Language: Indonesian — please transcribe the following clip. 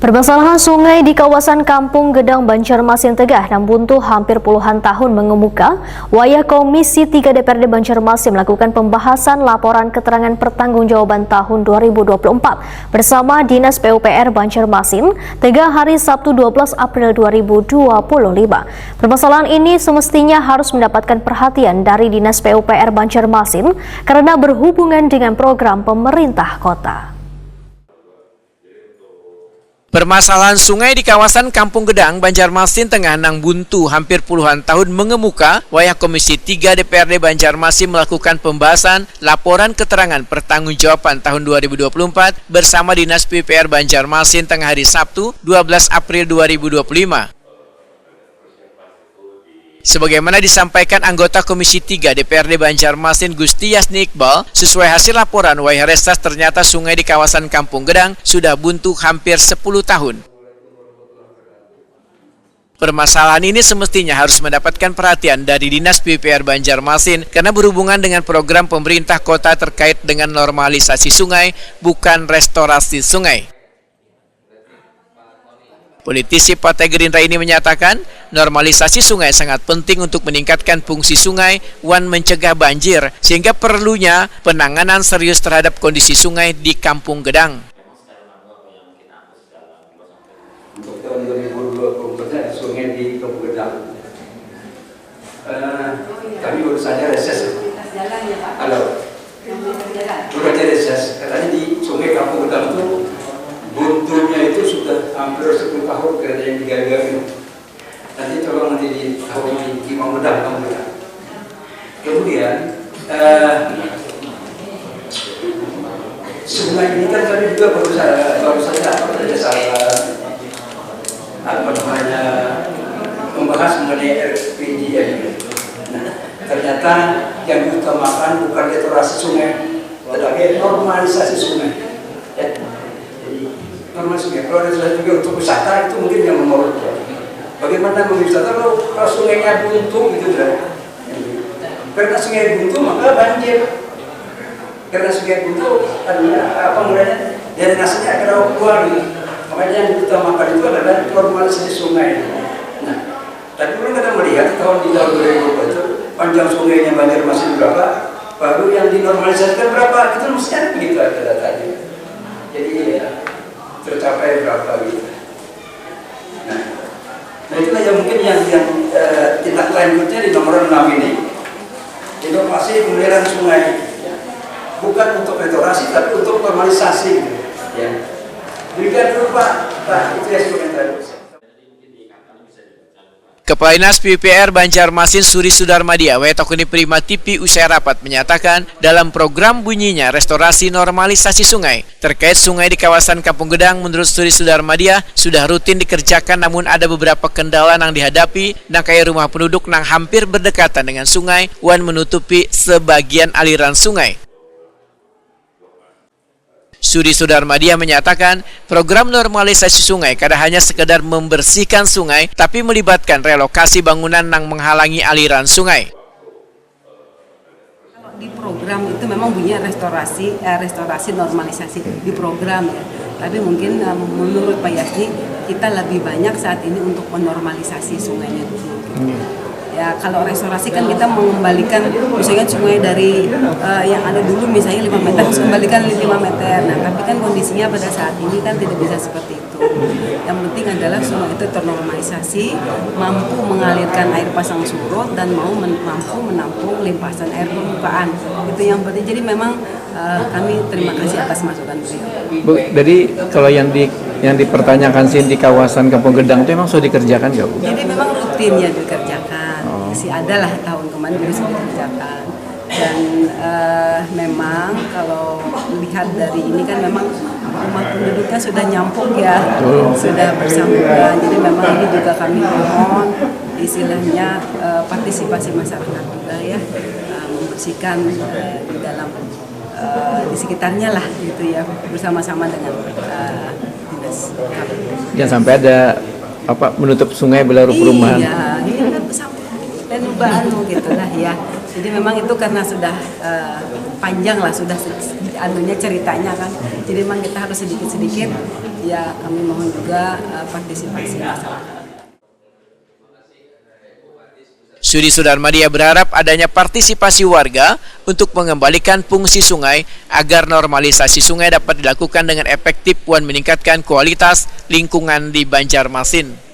Permasalahan sungai di kawasan Kampung Gedang, Banjarmasin Tegah dan buntu hampir puluhan tahun mengemuka. Wayah Komisi 3 DPRD Banjarmasin melakukan pembahasan laporan keterangan pertanggungjawaban tahun 2024 bersama Dinas PUPR Banjarmasin Tegah hari Sabtu 12 April 2025. Permasalahan ini semestinya harus mendapatkan perhatian dari Dinas PUPR Banjarmasin karena berhubungan dengan program pemerintah kota. Permasalahan sungai di kawasan Kampung Gedang, Banjarmasin Tengah nang buntu hampir puluhan tahun mengemuka. Wayah Komisi 3 DPRD Banjarmasin melakukan pembahasan laporan keterangan pertanggungjawaban tahun 2024 bersama Dinas PUPR Banjarmasin Tengah hari Sabtu 12 April 2025. Sebagaimana disampaikan anggota Komisi 3 DPRD Banjarmasin Gusti Yasni Iqbal, sesuai hasil laporan Wayah Restas ternyata sungai di kawasan Kampung Gedang sudah buntu hampir 10 tahun. Permasalahan ini semestinya harus mendapatkan perhatian dari Dinas PUPR Banjarmasin karena berhubungan dengan program pemerintah kota terkait dengan normalisasi sungai, bukan restorasi sungai. Politisi Partai Gerindra ini menyatakan normalisasi sungai sangat penting untuk meningkatkan fungsi sungai wan mencegah banjir sehingga perlunya penanganan serius terhadap kondisi sungai di Kampung Gedang. Untuk tahun 2024 sungai di Kampung Gedang, kami baru saja reses. Halo, baru saja reses. Katanya di sungai Kampung Gedang itu buntunya itu sudah hampir 10 tahun kereta yang digali-gali. Nanti tolong nanti di tahun di Kampung Gedang. Kemudian sungai ini kan kami juga baru saja membahas mengenai RPJM. Nah, ternyata yang diutamakan bukan restorasi sungai, tetapi normalisasi sungai. Normalisasi. Kalau ada juga untuk wisata itu mungkin yang nomor 2. Bagaimana berwisata kalau sungainya buntu gitu kan? Karena sungai buntu maka banjir. Karena sungai buntu artinya apa namanya? Drainasenya akan keluar gitu. Makanya yang diutamakan itu adalah normalisasi sungai. Nah, tapi kita melihat tahun 2020 itu panjang sungainya Banjarmasin berapa, baru yang dinormalisasikan berapa, itu mestinya begitu aja datanya. Jadi ya, tercapai berapa gitu. Nah itulah yang mungkin yang tindak lanjutnya di nomor 6 ini, inovasi pemeliharaan sungai, bukan untuk restorasi tapi untuk normalisasi gitu. Ya. Berikan dulu Pak, itu ya komentar. Kepala Dinas PUPR Banjarmasin Suri Sudarmadia Wetokuni Prima TV usai rapat menyatakan dalam program bunyinya restorasi normalisasi sungai. Terkait sungai di kawasan Kampung Gedang, menurut Suri Sudarmadia sudah rutin dikerjakan, namun ada beberapa kendala yang dihadapi, kayak rumah penduduk yang hampir berdekatan dengan sungai wan menutupi sebagian aliran sungai. Suri Sudarmadia menyatakan program normalisasi sungai kadang hanya sekedar membersihkan sungai, tapi melibatkan relokasi bangunan yang menghalangi aliran sungai. Di program itu memang bunyinya restorasi normalisasi di program ya. Tapi mungkin menurut Pak Yasni kita lebih banyak saat ini untuk menormalisasi sungainya dulu. Ya kalau restorasi kan kita mengembalikan misalnya sungai dari yang ada dulu misalnya 5 meter harus kembalikan 5 meter. Nah tapi kan kondisinya pada saat ini kan tidak bisa seperti itu. Yang penting adalah sungai itu ternormalisasi, mampu mengalirkan air pasang surut dan mampu menampung limpasan air permukaan. Itu yang penting. Jadi memang kami terima kasih atas masukan beliau. Bu, jadi kalau yang dipertanyakan sih di kawasan Kampung Gedang itu memang sudah dikerjakan nggak Bu? Jadi memang rutin ya dikerjakan. Masih ada lah tahun kemarin juga sudah dikerjakan. Dan memang kalau lihat dari ini kan memang rumah penduduknya sudah nyampung ya, sudah bersambungan. Jadi memang ini juga kami mohon istilahnya partisipasi masyarakat juga ya, membersihkan di dalam di sekitarnya lah gitu ya, bersama-sama dengan dinas. Jangan sampai ada menutup sungai belarut perumahan. Iya, ini kan dan ubahanu gitulah ya. Jadi memang itu karena sudah panjang lah, sudah anunya ceritanya kan. Jadi memang kita harus sedikit-sedikit ya kami mohon juga partisipasi masyarakat. Suri Sudarmadia berharap adanya partisipasi warga untuk mengembalikan fungsi sungai agar normalisasi sungai dapat dilakukan dengan efektif dan meningkatkan kualitas lingkungan di Banjarmasin.